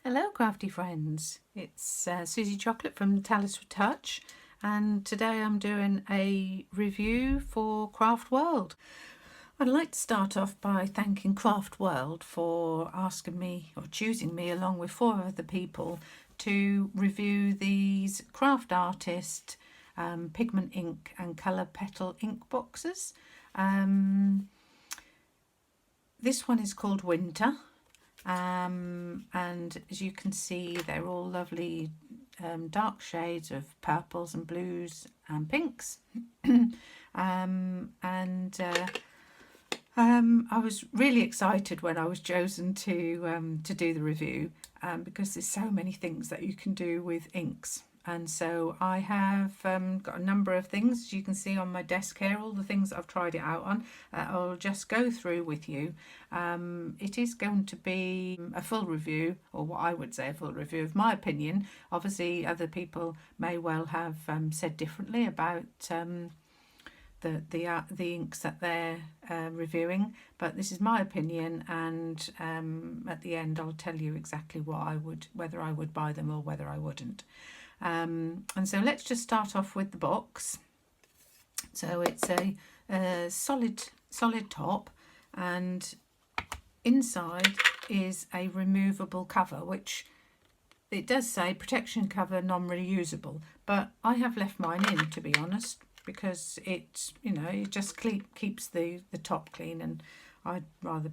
Hello crafty friends, it's Susie Chocolate from Talis with Touch, and today I'm doing a review for CraftWorld. I'd like to start off by thanking CraftWorld for asking me or choosing me along with 4 other people to review these craft artist pigment ink and colour petal ink boxes. This one is called Winter. And as you can see, they're all lovely dark shades of purples and blues and pinks. I was really excited when I was chosen to do the review because there's so many things that you can do with inks. And so I have got a number of things, as you can see on my desk here, all the things I've tried it out on. I'll just go through with you. It is going to be a full review, or what I would say a full review of my opinion. Obviously other people may well have said differently about the inks that they're reviewing, but this is my opinion, and at the end I'll tell you exactly whether I would buy them or whether I wouldn't. And so let's just start off with the box. So it's a solid top, and inside is a removable cover, which it does say protection cover, non-reusable, but I have left mine in, to be honest, because it just keeps the top clean, and I'd rather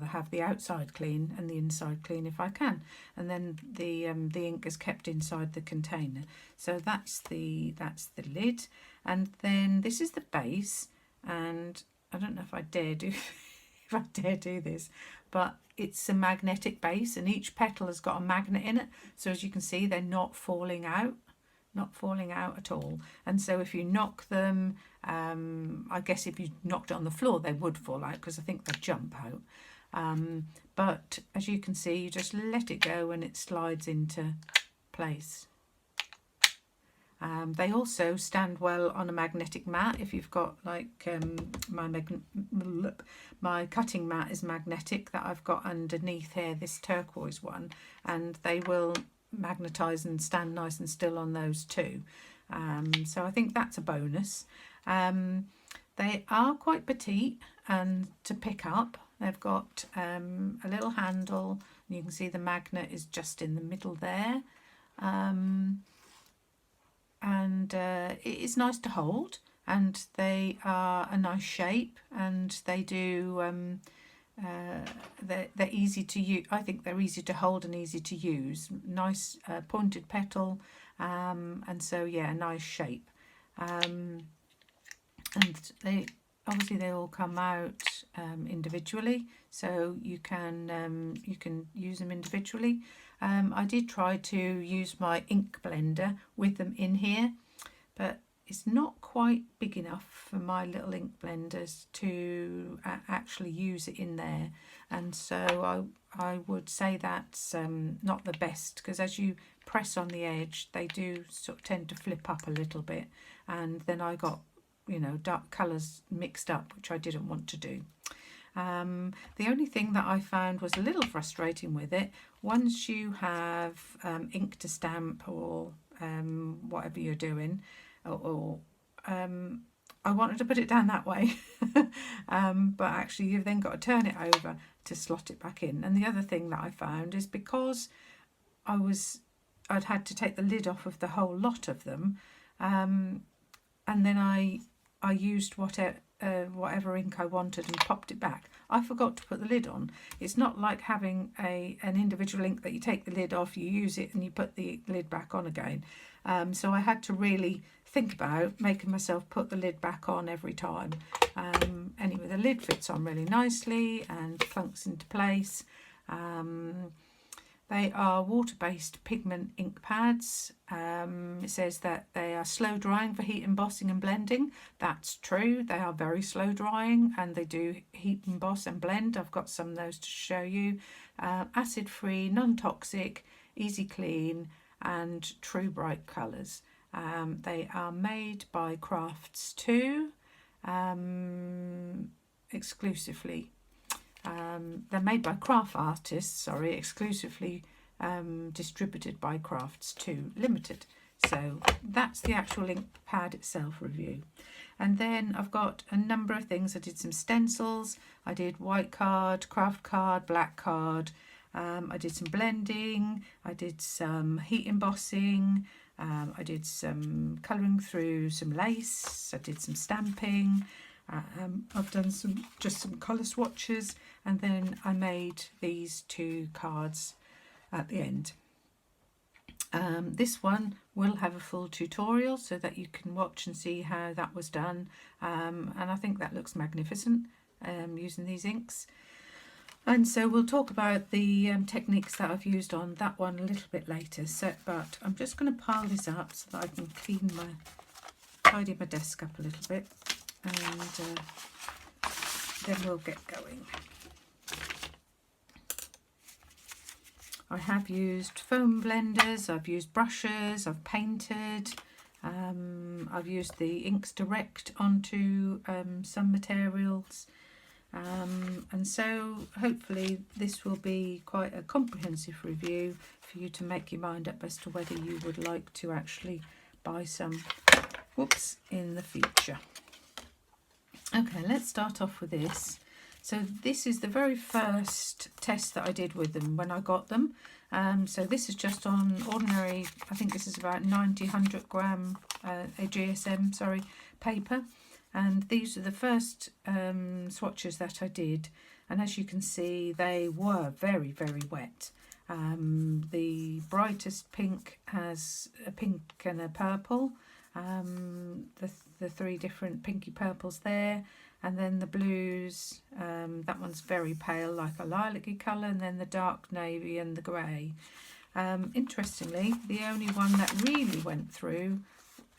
have the outside clean and the inside clean if I can. And then the ink is kept inside the container. So that's the lid, and then this is the base. And I don't know if I dare do this, but it's a magnetic base, and each petal has got a magnet in it. So as you can see, they're not falling out at all. And so if you knock them, I guess if you knocked it on the floor they would fall out, because I think they jump out. But as you can see, you just let it go and it slides into place. They also stand well on a magnetic mat. If you've got like my cutting mat is magnetic that I've got underneath here, this turquoise one, and they will magnetize and stand nice and still on those too. So I think that's a bonus. They are quite petite and to pick up. They've got a little handle, and you can see the magnet is just in the middle there. It is nice to hold, and they are a nice shape, and they do they're easy to use. I think they're easy to hold and easy to use. Nice pointed petal, and so yeah, a nice shape. And they all come out individually, so you can use them individually. I did try to use my ink blender with them in here, but it's not quite big enough for my little ink blenders to actually use it in there. And so I would say that's not the best, because as you press on the edge they do sort of tend to flip up a little bit, and then I got dark colours mixed up, which I didn't want to do. The only thing that I found was a little frustrating with it, once you have ink to stamp or whatever you're doing, I wanted to put it down that way, but actually you've then got to turn it over to slot it back in. And the other thing that I found is, because I'd had to take the lid off of the whole lot of them, and then I used whatever ink I wanted and popped it back. I forgot to put the lid on. It's not like having an individual ink that you take the lid off, you use it and you put the lid back on again. So I had to really think about making myself put the lid back on every time. Anyway, the lid fits on really nicely and clunks into place. They are water-based pigment ink pads. It says that they are slow drying for heat embossing and blending. That's true. They are very slow drying, and they do heat emboss and blend. I've got some of those to show you. Acid-free, non-toxic, easy clean, and true bright colours. They are made by Pt2 exclusively. They're made by Craft artists, sorry, exclusively distributed by Crafts2 Limited. So that's the actual ink pad itself review. And then I've got a number of things. I did some stencils, I did white card, craft card, black card, I did some blending, I did some heat embossing, I did some colouring through some lace, I did some stamping, I've done just some colour swatches, and then I made these 2 cards at the end. This one will have a full tutorial so that you can watch and see how that was done, and I think that looks magnificent using these inks. And so we'll talk about the techniques that I've used on that one a little bit later. So, but I'm just going to pile this up so that I can tidy my desk up a little bit, and then we'll get going. I have used foam blenders, I've used brushes, I've painted, I've used the inks direct onto some materials, and so hopefully this will be quite a comprehensive review for you to make your mind up as to whether you would like to actually buy some in the future. Okay, let's start off with this. So this is the very first test that I did with them when I got them. So this is just on ordinary, I think this is about 100 gram GSM, paper. And these are the first swatches that I did. And as you can see, they were very, very wet. The brightest pink has a pink and a purple. The 3 different pinky purples there. And then the blues, that one's very pale, like a lilac-y colour, and then the dark navy and the grey. Interestingly, the only one that really went through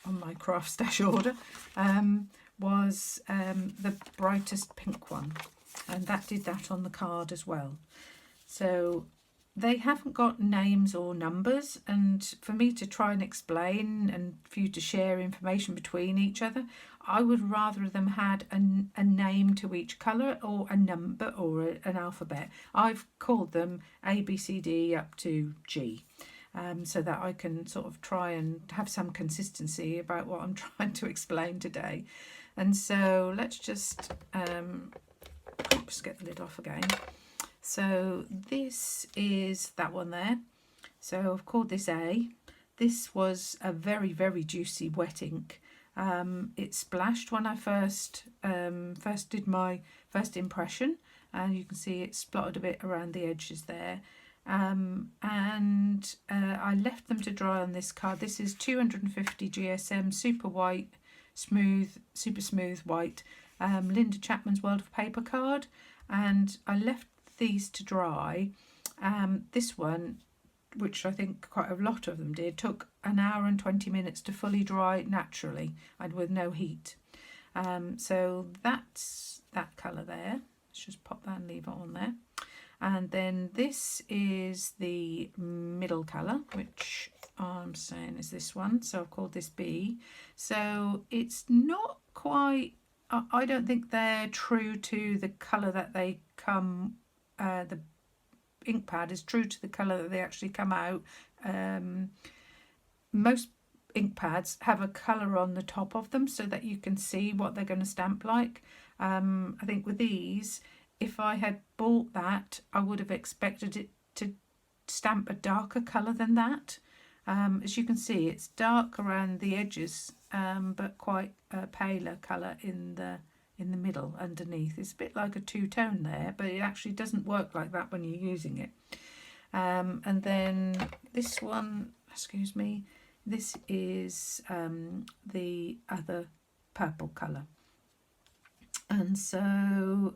on my craft stash order was the brightest pink one, and that did that on the card as well. So they haven't got names or numbers, and for me to try and explain and for you to share information between each other, I would rather them had a name to each colour or a number or an alphabet. I've called them A, B, C, D up to G, so that I can sort of try and have some consistency about what I'm trying to explain today. And so let's just get the lid off again. So this is that one there. So I've called this A. This was a very, very juicy wet ink. It splashed when I first did my first impression, and you can see it splotted a bit around the edges there. And I left them to dry on this card. This is 250 GSM super white, super smooth white, Linda Chapman's World of Paper card, and I left these to dry. This one, which I think quite a lot of them did, took an hour and 20 minutes to fully dry naturally and with no heat. So that's that colour there. Let's just pop that and leave it on there. And then this is the middle colour, which I'm saying is this one. So I've called this B. So it's not quite, I don't think they're true to the colour that they come, the ink pad is true to the colour that they actually come out. Most ink pads have a colour on the top of them so that you can see what they're going to stamp like. I think with these, if I had bought that, I would have expected it to stamp a darker colour than that. As you can see, it's dark around the edges, but quite a paler colour in the middle underneath. It's a bit like a two-tone there, but it actually doesn't work like that when you're using it. And then this one, excuse me, this is the other purple colour. And so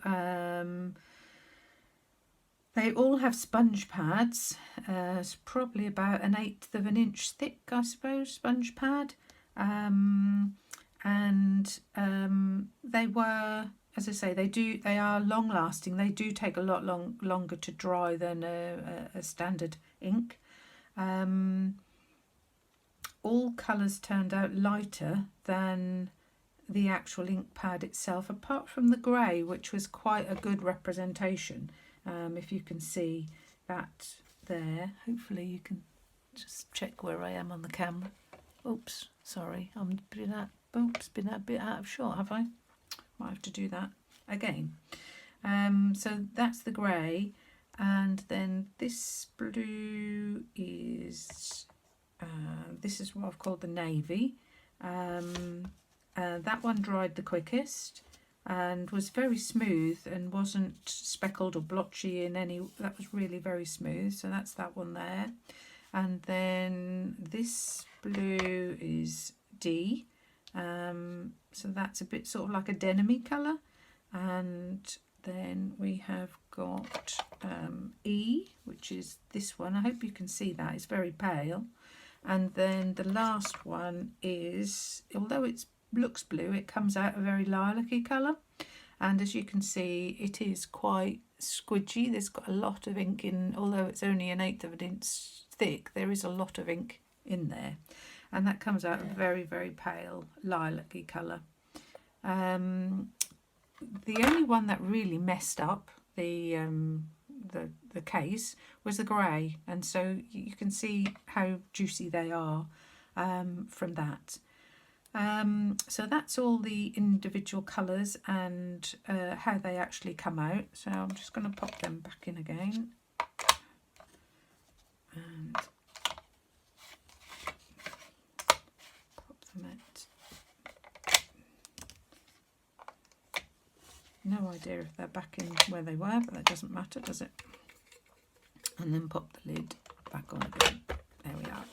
they all have sponge pads. It's probably about 1/8 of an inch thick, I suppose, sponge pad. They were, as I say, they are long lasting. They do take a lot longer to dry than a standard ink. All colours turned out lighter than the actual ink pad itself, apart from the grey, which was quite a good representation. If you can see that there, hopefully you can just check where I am on the camera. Oops, sorry, I'm been a bit out of shot, have I? Might have to do that again. So that's the grey, and then this blue is this is what I've called the navy. That one dried the quickest and was very smooth and wasn't speckled or blotchy in any. That was really very smooth, so that's that one there. And then this blue is D, so that's a bit sort of like a denim-y colour. And then we have got E, which is this one. I hope you can see that, it's very pale. And then the last one is, although it looks blue, it comes out a very lilac-y colour. And as you can see, it is quite squidgy. There's got a lot of ink in, although it's only 1/8 of an inch thick, there is a lot of ink in there. And that comes out a very, very pale lilac-y colour. The only one that really messed up the case was the grey, and so you can see how juicy they are from that. So that's all the individual colours and how they actually come out. So I'm just going to pop them back in again. And pop them out. No idea if they're back in where they were, but that doesn't matter, does it? And then pop the lid back on again. There we are.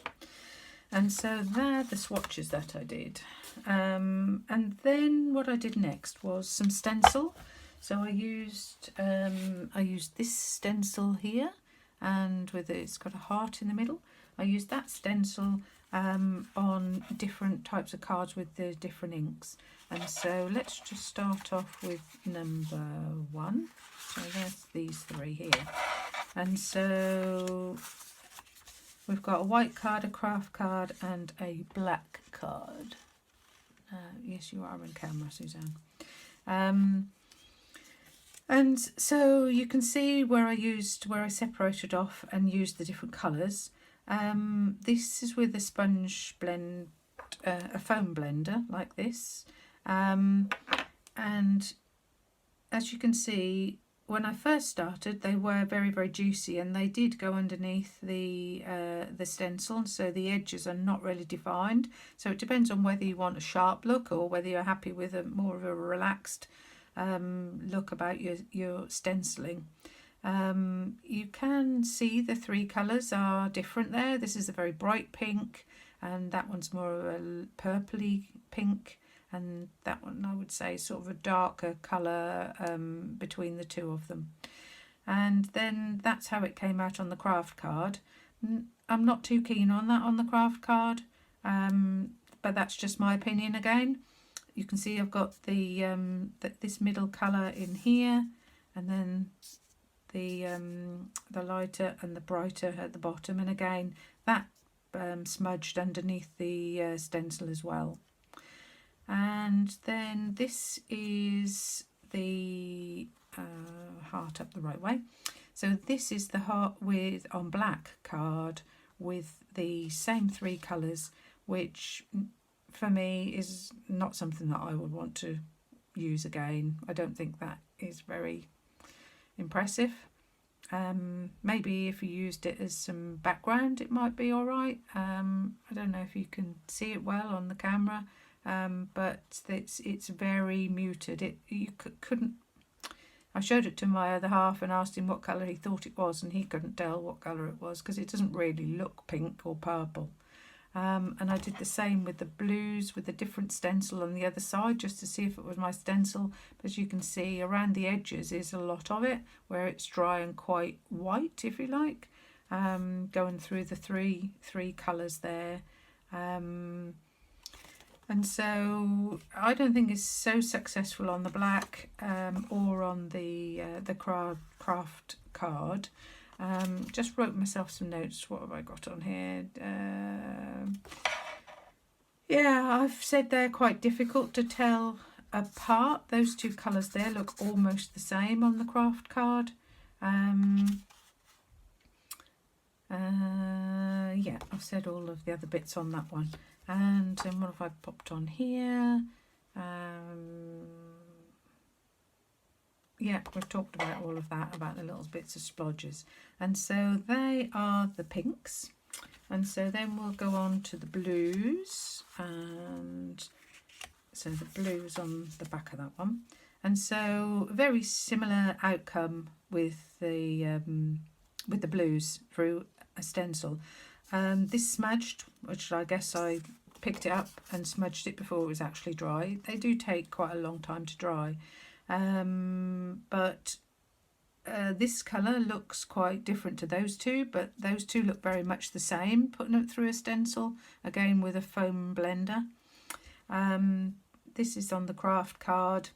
And so they're the swatches that I did. And then what I did next was some stencil. So I used this stencil here, and it's got a heart in the middle. I used that stencil on different types of cards with the different inks. And so let's just start off with number 1. So there's these 3 here. And so we've got a white card, a craft card, and a black card. Yes, you are on camera, Suzanne. And so you can see where I separated off and used the different colours. This is with a sponge blend, a foam blender like this. And as you can see, when I first started, they were very, very juicy, and they did go underneath the stencil, so the edges are not really defined. So it depends on whether you want a sharp look or whether you're happy with a more of a relaxed look about your stenciling. You can see the 3 colours are different there. This is a very bright pink, and that one's more of a purpley pink, and that one I would say sort of a darker colour between the 2 of them. And then that's how it came out on the craft card. I'm not too keen on that on the craft card, but that's just my opinion again. You can see I've got the this middle colour in here, and then the lighter and the brighter at the bottom, and again that smudged underneath the stencil as well. And then this is the heart up the right way. So this is the heart on black card with the same 3 colours, which for me is not something that I would want to use again. I don't think that is very impressive. Maybe if you used it as some background it might be alright. I don't know if you can see it well on the camera, but it's very muted. Couldn't. I showed it to my other half and asked him what colour he thought it was, and he couldn't tell what colour it was because it doesn't really look pink or purple. And I did the same with the blues with a different stencil on the other side just to see if it was my stencil. But as you can see, around the edges is a lot of it where it's dry and quite white, if you like, going through the three colours there. And so I don't think it's so successful on the black or on the craft card. Just wrote myself some notes. What have I got on here? Yeah, I've said they're quite difficult to tell apart. Those two colours there look almost the same on the craft card. Yeah, I've said all of the other bits on that one. And what have I popped on here? Yeah, we've talked about all of that, about the little bits of splodges. And so they are the pinks. And so then we'll go on to the blues. And so the blues on the back of that one. And so very similar outcome with the blues through a stencil. This smudged, which I guess I picked it up and smudged it before it was actually dry. They do take quite a long time to dry. But this colour looks quite different to those two, but those two look very much the same, putting it through a stencil, again with a foam blender. This is on the craft card.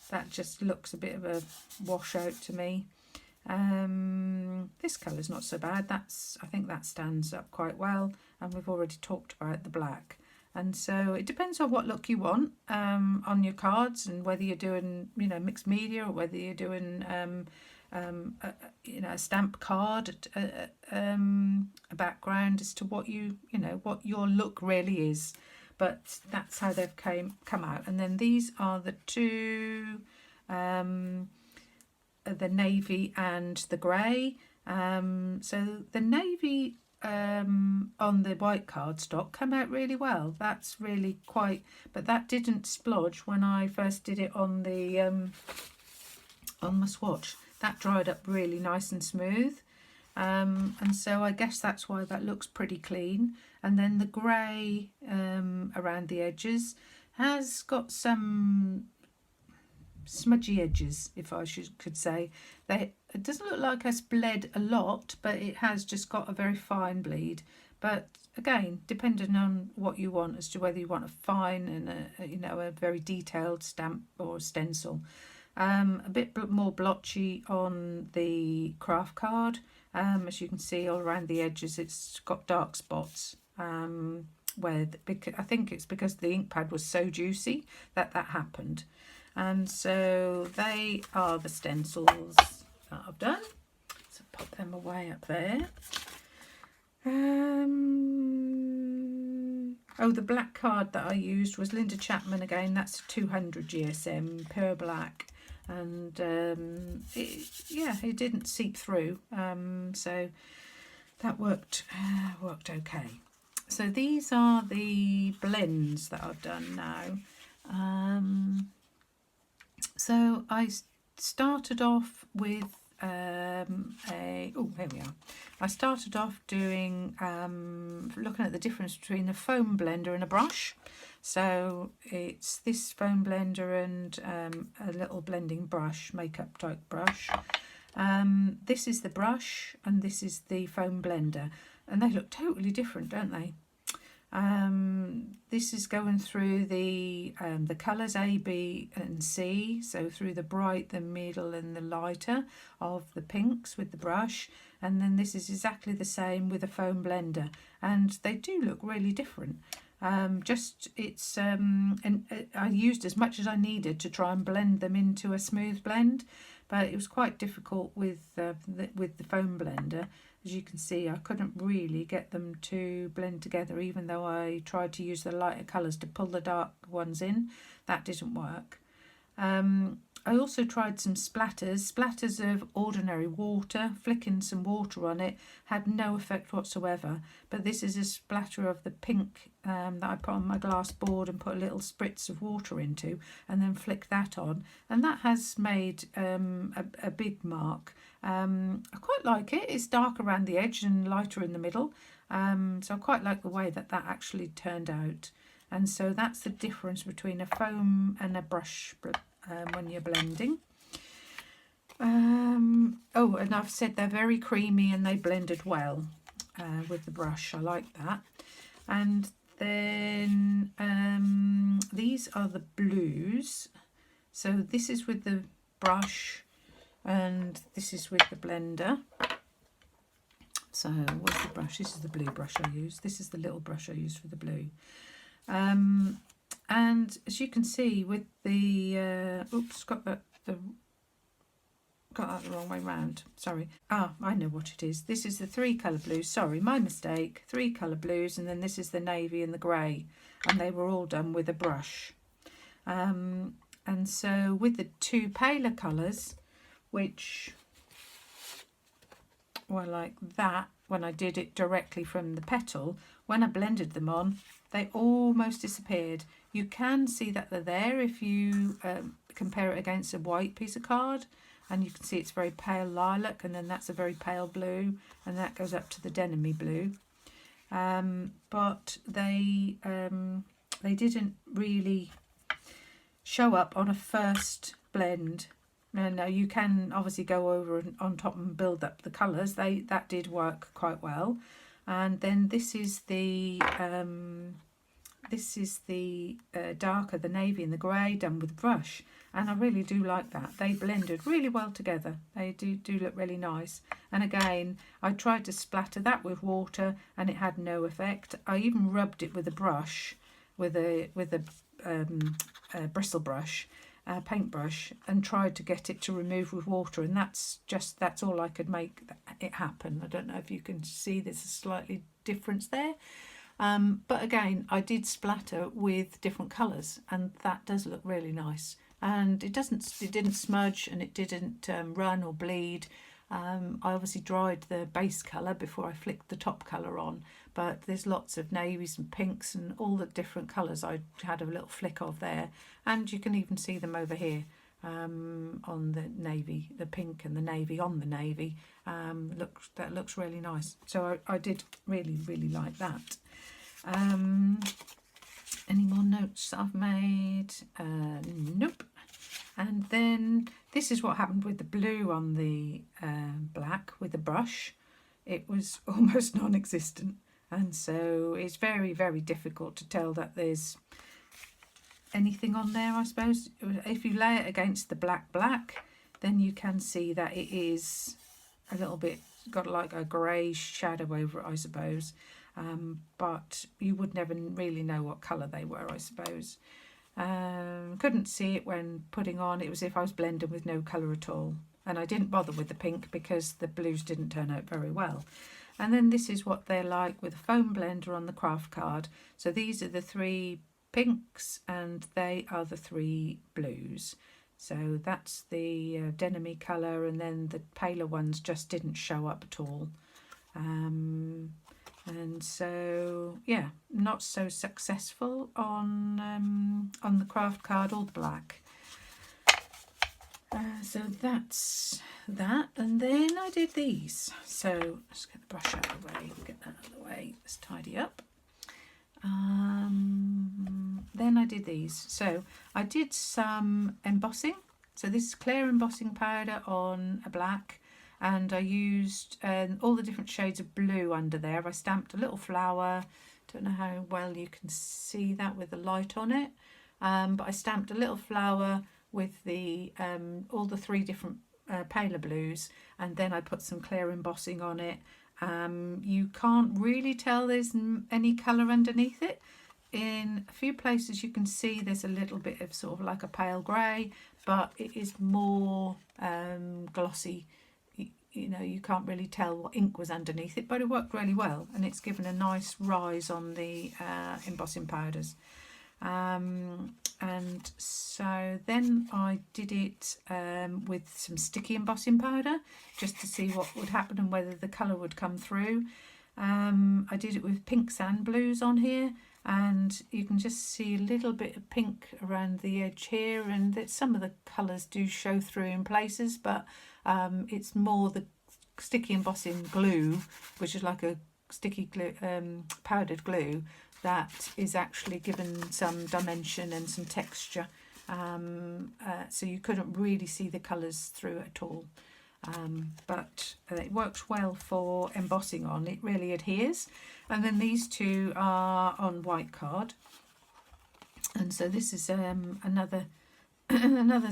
That just looks a bit of a washout to me. This colour's not so bad. I think that stands up quite well, and we've already talked about the black. And so it depends on what look you want on your cards, and whether you're doing, you know, mixed media, or whether you're doing you know, a stamp card, a background, as to what you know, what your look really is. But that's how they've come out. And then these are the two, the navy and the grey. So the navy on the white cardstock come out really well. That's really quite, but that didn't splodge when I first did it on the on my swatch. That dried up really nice and smooth. And so I guess that's why that looks pretty clean. And then the grey around the edges has got some smudgy edges, if I could say. It doesn't look like it's bled a lot, but it has just got a very fine bleed. But again, depending on what you want, as to whether you want a fine and you know, a very detailed stamp or stencil. A bit more blotchy on the craft card. As you can see, all around the edges it's got dark spots, where I think it's because the ink pad was so juicy that happened. And so they are the stencils that I've done. So pop them away up there. Oh, the black card that I used was Linda Chapman again. That's 200 GSM, pure black. And it didn't seep through, so that worked okay. So these are the blends that I've done now. So I started off with here we are. I started off doing looking at the difference between a foam blender and a brush. So it's this foam blender and a little blending brush, makeup type brush. This is the brush and this is the foam blender, and they look totally different, don't they? This is going through the colours A, B and C, so through the bright, the middle and the lighter of the pinks with the brush. And then this is exactly the same with a foam blender, and they do look really different. And I used as much as I needed to try and blend them into a smooth blend, but it was quite difficult with the foam blender. As you can see, I couldn't really get them to blend together, even though I tried to use the lighter colours to pull the dark ones in. That didn't work. I also tried some splatters of ordinary water. Flicking some water on it had no effect whatsoever, but this is a splatter of the pink that I put on my glass board and put a little spritz of water into, and then flick that on, and that has made a big mark. I quite like it. It's dark around the edge and lighter in the middle, so I quite like the way that actually turned out. And so that's the difference between a foam and a brush when you're blending. Oh, and I've said they're very creamy and they blended well with the brush. I like that. And then these are the blues. So this is with the brush and this is with the blender. So what's the brush? This is the blue brush I use. This is the little brush I use for the blue. And as you can see with the oops, got that the wrong way round, sorry. I know what it is. This is the 3 colour blues, sorry, my mistake. 3 colour blues, and then this is the navy and the grey, and they were all done with a brush. And so with the 2 paler colours, which were like that when I did it directly from the petal, when I blended them on, they almost disappeared. You can see that they're there if you compare it against a white piece of card, and you can see it's very pale lilac, and then that's a very pale blue, and that goes up to the denim-y blue. But they didn't really show up on a first blend. Now you can obviously go over and on top and build up the colours. That did work quite well. And then this is the darker, the navy and the grey, done with brush, and I really do like that. They blended really well together. They do look really nice. And again, I tried to splatter that with water and it had no effect. I even rubbed it with a brush, with a bristle brush, paintbrush, and tried to get it to remove with water, and that's all I could make it happen. I don't know if you can see there's a slightly difference there, but again, I did splatter with different colours, and that does look really nice. And it didn't smudge, and it didn't run or bleed. I obviously dried the base colour before I flicked the top colour on, but there's lots of navies and pinks and all the different colours I had a little flick of there, and you can even see them over here on the navy, the pink and the navy on the navy. That looks really nice. So I did really like that. Any more notes that I've made? Nope. And then this is what happened with the blue on the black with the brush. It was almost non-existent, and so it's very difficult to tell that there's anything on there, I suppose. If you lay it against the black, then you can see that it is a little bit got like a grey shadow over it, I suppose. But you would never really know what colour they were, I suppose. Couldn't see it when putting on. It was if I was blending with no colour at all, and I didn't bother with the pink because the blues didn't turn out very well. And then this is what they're like with a foam blender on the craft card. So these are the 3 pinks and they are the 3 blues. So that's the denim-y colour, and then the paler ones just didn't show up at all. And so yeah, not so successful on the craft card or the black. So that's that, and then I did these. So let's get the brush out of the way, get that out of the way, let's tidy up. Then I did these. So I did some embossing. So this is clear embossing powder on a black, and I used all the different shades of blue under there. I stamped a little flower. Don't know how well you can see that with the light on it, but I stamped a little flower with the all the 3 different paler blues, and then I put some clear embossing on it. You can't really tell there's any colour underneath it. In a few places you can see there's a little bit of sort of like a pale grey, but it is more glossy. You know, you can't really tell what ink was underneath it, but it worked really well, and it's given a nice rise on the embossing powders. And so then I did it with some sticky embossing powder just to see what would happen and whether the colour would come through. I did it with pink sand blues on here, and you can just see a little bit of pink around the edge here, and that some of the colours do show through in places, but it's more the sticky embossing glue, which is like a sticky glue, powdered glue, that is actually given some dimension and some texture, so you couldn't really see the colours through it at all, but it works well for embossing on. It really adheres. And then these 2 are on white card, and so this is another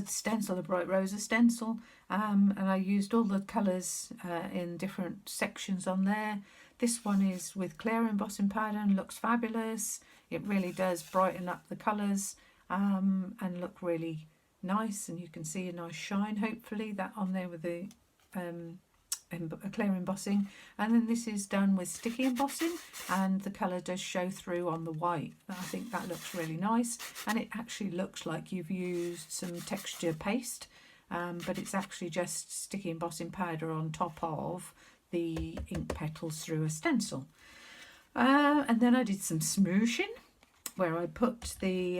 stencil, a Bright Rosa stencil, and I used all the colours in different sections on there. This one is with clear embossing powder and looks fabulous. It really does brighten up the colours and look really nice, and you can see a nice shine hopefully that on there with the clear embossing. And then this is done with sticky embossing, and the colour does show through on the white. I think that looks really nice, and it actually looks like you've used some texture paste, but it's actually just sticky embossing powder on top of the ink petals through a stencil. And then I did some smooshing, where I put the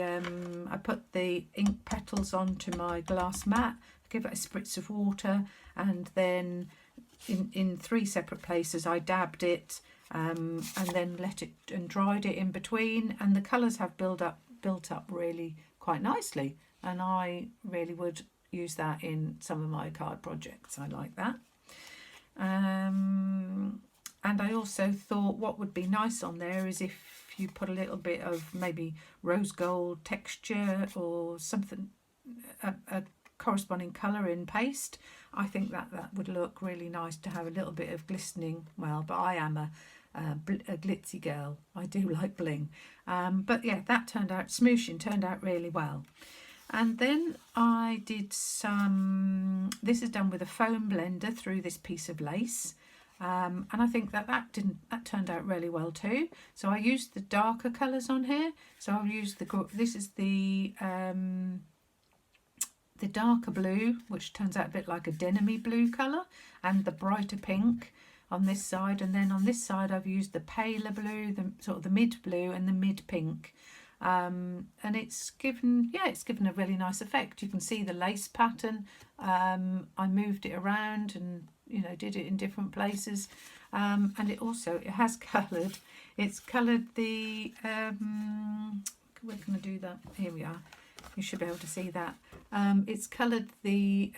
ink petals onto my glass mat, give it a spritz of water, and then in 3 separate places I dabbed it, and then let it and dried it in between, and the colours have built up really quite nicely, and I really would use that in some of my card projects. I like that. And I also thought what would be nice on there is if you put a little bit of maybe rose gold texture or something, a corresponding colour in paste. I think that would look really nice to have a little bit of glistening. Well, but I am a glitzy girl. I do like bling. But yeah, that smooshing turned out really well. And then I did this is done with a foam blender through this piece of lace. And I think that turned out really well too. So I used the darker colours on here. So I'll use this is the darker blue, which turns out a bit like a denim-y blue colour, and the brighter pink on this side. And then on this side I've used the paler blue, the sort of the mid blue and the mid pink. And it's given a really nice effect. You can see the lace pattern. I moved it around and did it in different places, and it has coloured. It's coloured the where can I do that? Here we are. You should be able to see that. It's coloured the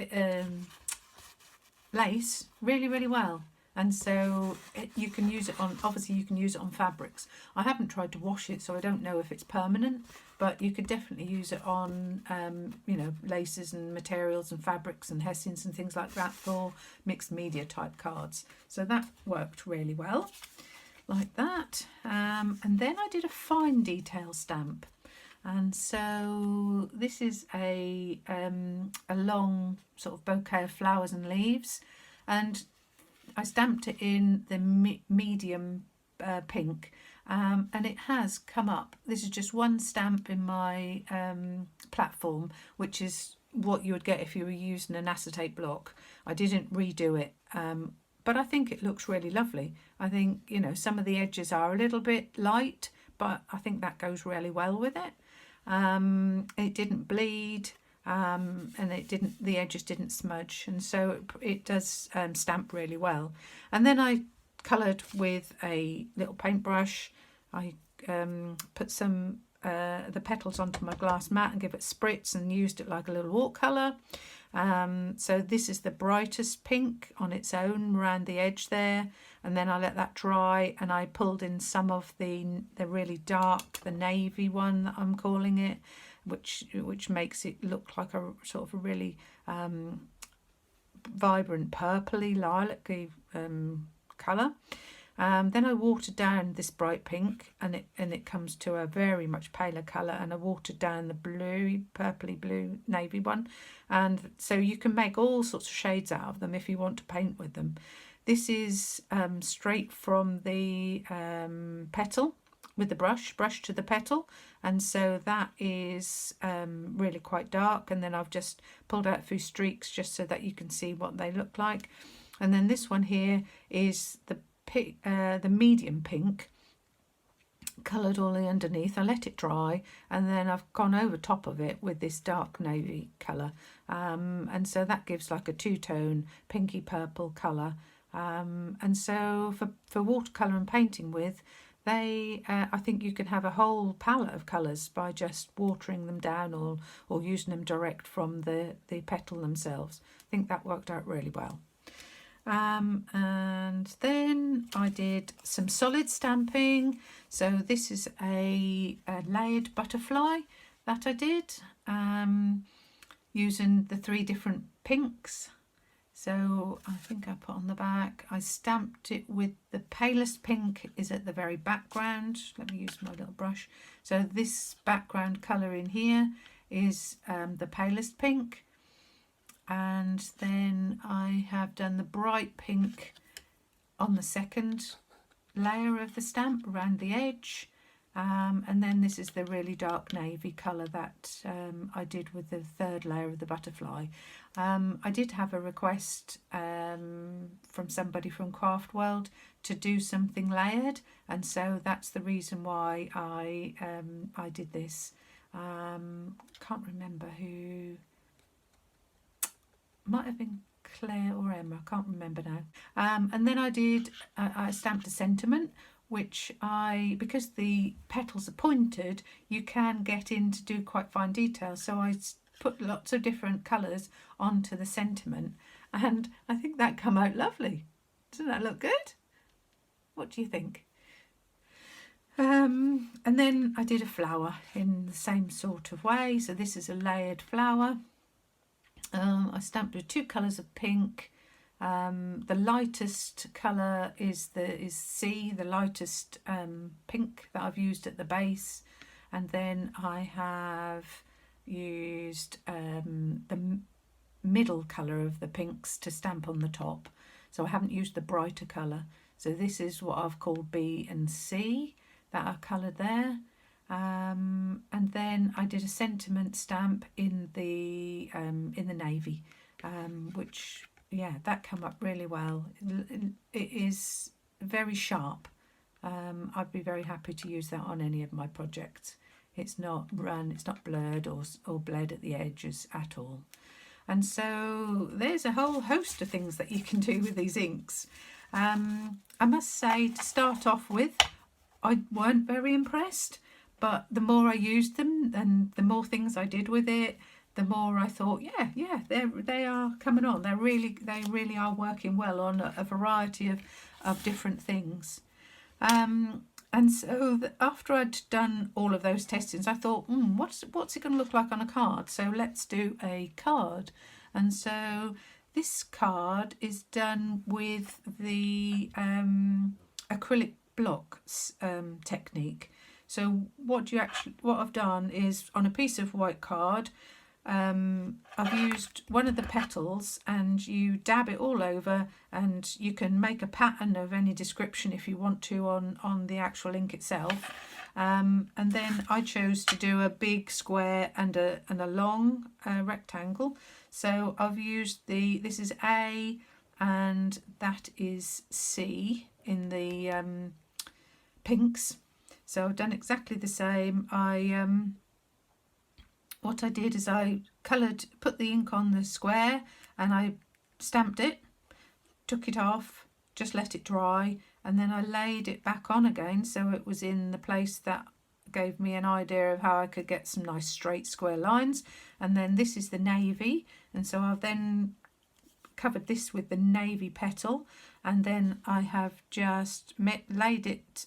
lace really, really well. And so you can use it on, obviously you can use it on fabrics. I haven't tried to wash it, so I don't know if it's permanent, but you could definitely use it on, laces and materials and fabrics and hessians and things like that for mixed media type cards. So that worked really well, like that. And then I did a fine detail stamp. And so this is a long sort of bouquet of flowers and leaves, and I stamped it in the medium pink, and it has come up. This is just one stamp in my platform, which is what you would get if you were using an acetate block. I didn't redo it, but I think it looks really lovely. I think, some of the edges are a little bit light, but I think that goes really well with it. It didn't bleed. And the edges didn't smudge, and so it does stamp really well. And then I coloured with a little paintbrush. I put some the petals onto my glass mat and give it spritz and used it like a little watercolour. So this is the brightest pink on its own around the edge there, and then I let that dry, and I pulled in some of the really dark, the navy one that I'm calling it, which makes it look like a sort of a really vibrant purpley lilac-y colour. Then I watered down this bright pink, and it comes to a very much paler colour, and I watered down the blue, purpley blue navy one, and so you can make all sorts of shades out of them if you want to paint with them. This is straight from the petal with the brush to the petal, and so that is really quite dark, and then I've just pulled out a few streaks just so that you can see what they look like. And then this one here is the medium pink, coloured all the underneath. I let it dry, and then I've gone over top of it with this dark navy colour, and so that gives like a two-tone pinky purple colour. And so for watercolour and painting with, I think you can have a whole palette of colours by just watering them down or using them direct from the petal themselves. I think that worked out really well. And then I did some solid stamping. So this is a layered butterfly that I did, using the 3 different pinks So I think I put on the back, I stamped it with the palest pink is at the very background. Let me use my little brush. So this background colour in here is the palest pink, and then I have done the bright pink on the second layer of the stamp around the edge, and then this is the really dark navy colour that I did with the third layer of the butterfly. I did have a request from somebody from CraftWorld to do something layered, and so that's the reason why I did this. Can't remember who, might have been Claire or Emma, I can't remember now. And then I stamped a sentiment, which because the petals are pointed, you can get in to do quite fine detail. So I put lots of different colours onto the sentiment, and I think that come out lovely. Doesn't that look good? What do you think? And then I did a flower in the same sort of way. So this is a layered flower. I stamped with 2 colours of pink. The lightest colour is C, the lightest pink that I've used at the base, and then I have used the middle colour of the pinks to stamp on the top. So I haven't used the brighter colour. So this is what I've called B and C that are coloured there. And then I did a sentiment stamp in the navy, which, yeah, that came up really well. It is very sharp. I'd be very happy to use that on any of my projects. It's not it's not blurred or bled at the edges at all. And so there's a whole host of things that you can do with these inks. I must say, to start off with, I weren't very impressed. But the more I used them and the more things I did with it, the more I thought, yeah, they are coming on. They really are working well on a variety of different things. And so after I'd done all of those testings, I thought, what's it going to look like on a card? So let's do a card. And so this card is done with the acrylic blocks technique. So what I've done is, on a piece of white card, I've used one of the petals, and you dab it all over, and you can make a pattern of any description if you want to on the actual ink itself. And then I chose to do a big square and a long rectangle. So I've used this is A and that is C in the pinks. So I've done exactly the same. What I did is I put the ink on the square, and I stamped it, took it off, just let it dry, and then I laid it back on again so it was in the place that gave me an idea of how I could get some nice straight square lines. And then this is the navy, and so I've then covered this with the navy petal, and then I have just laid it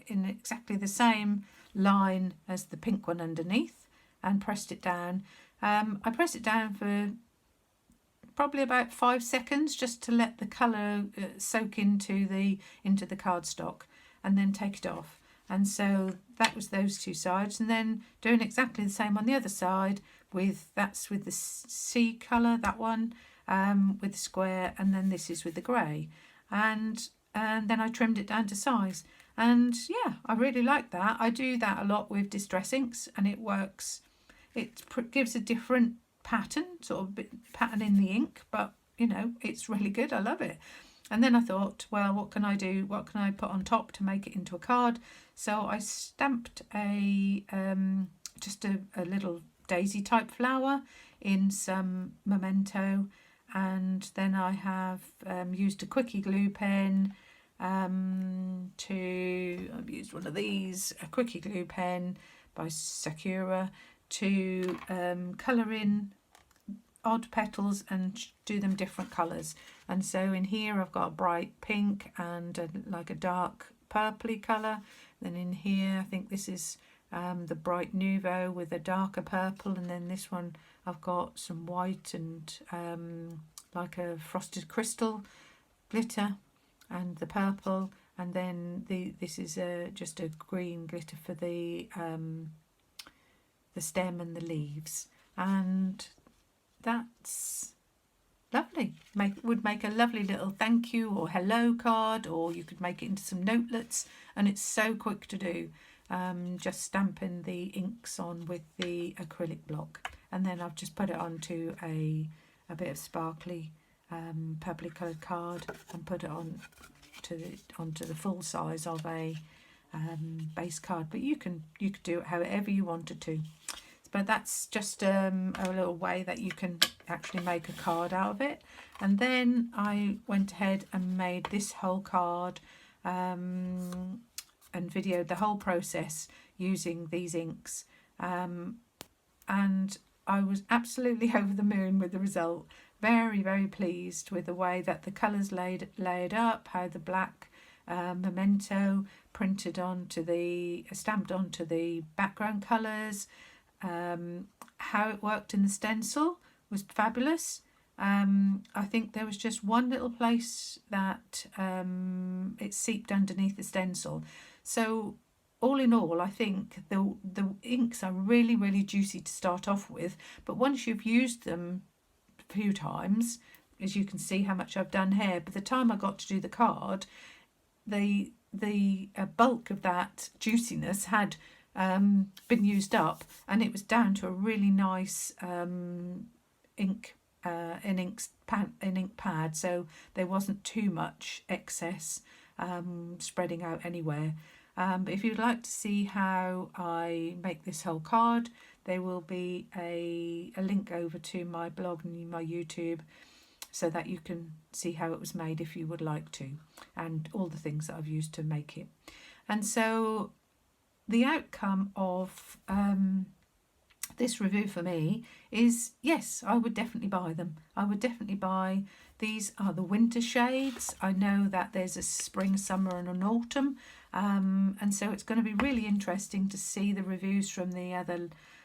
in exactly the same line as the pink one underneath, and pressed it down. I pressed it down for probably about 5 seconds just to let the colour soak into the cardstock, and then take it off. And so that was those 2 sides, and then doing exactly the same on the other side with the C colour, that one, with the square, and then this is with the grey, and then I trimmed it down to size. And yeah, I really like that. I do that a lot with distress inks, and it works. It gives a different pattern, sort of pattern in the ink, but it's really good. I love it. And then I thought, well, what can I do? What can I put on top to make it into a card? So I stamped just a little daisy type flower in some memento, and then I have used a quickie glue pen I've used one of these, a quickie glue pen by Sakura, to colour in odd petals and do them different colours. And so in here I've got a bright pink and like a dark purpley colour. Then in here I think this is the bright nouveau with a darker purple, and then this one I've got some white and like a frosted crystal glitter, and the purple, and then this is just a green glitter for the stem and the leaves, and that's lovely. Would make a lovely little thank you or hello card, or you could make it into some notelets, and it's so quick to do. Just stamping the inks on with the acrylic block, and then I've just put it onto a bit of sparkly purpley coloured card and put it onto the full size of a base card. But you could do it however you wanted to. But that's just a little way that you can actually make a card out of it. And then I went ahead and made this whole card and videoed the whole process using these inks. And I was absolutely over the moon with the result. Very, very pleased with the way that the colours layered up, how the black memento printed onto stamped onto the background colours. How it worked in the stencil was fabulous. I think there was just one little place that it seeped underneath the stencil. So all in all, I think the inks are really, really juicy to start off with, but once you've used them a few times, as you can see how much I've done here, by the time I got to do the card, the bulk of that juiciness had been used up, and it was down to a really nice ink pad, so there wasn't too much excess spreading out anywhere. But if you'd like to see how I make this whole card, there will be a link over to my blog and my YouTube, so that you can see how it was made if you would like to, and all the things that I've used to make it. And so the outcome of this review for me is, yes, I would definitely buy them. I would definitely buy. These are the winter shades. I know that there's a spring, summer and an autumn, and so it's going to be really interesting to see the reviews from the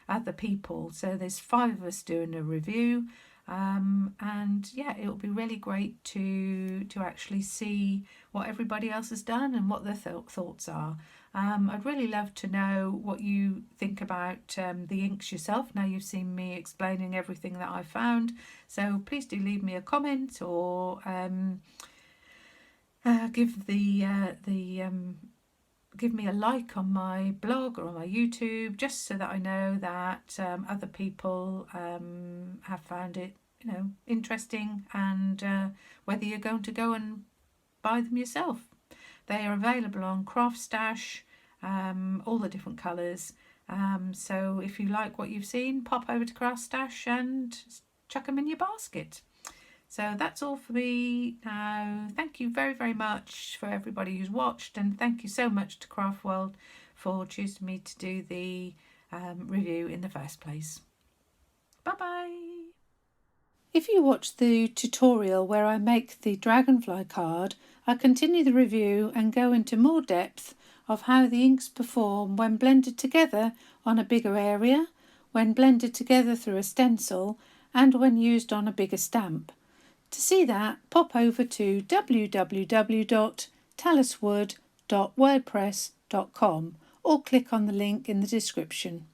other people. So there's 5 of us doing a review, and yeah, it'll be really great to actually see what everybody else has done and what their thoughts are. I'd really love to know what you think about the inks yourself. Now you've seen me explaining everything that I found, so please do leave me a comment, or give me a like on my blog or on my YouTube, just so that I know that other people have found it, interesting, and whether you're going to go and buy them yourself. They are available on Craft Stash, all the different colours. So if you like what you've seen, pop over to Craft Stash and chuck them in your basket. So that's all for me now. Thank you very, very much for everybody who's watched, and thank you so much to CraftWorld for choosing me to do the review in the first place. Bye-bye. If you watch the tutorial where I make the dragonfly card, I continue the review and go into more depth of how the inks perform when blended together on a bigger area, when blended together through a stencil, and when used on a bigger stamp. To see that, pop over to www.taliswood.wordpress.com or click on the link in the description.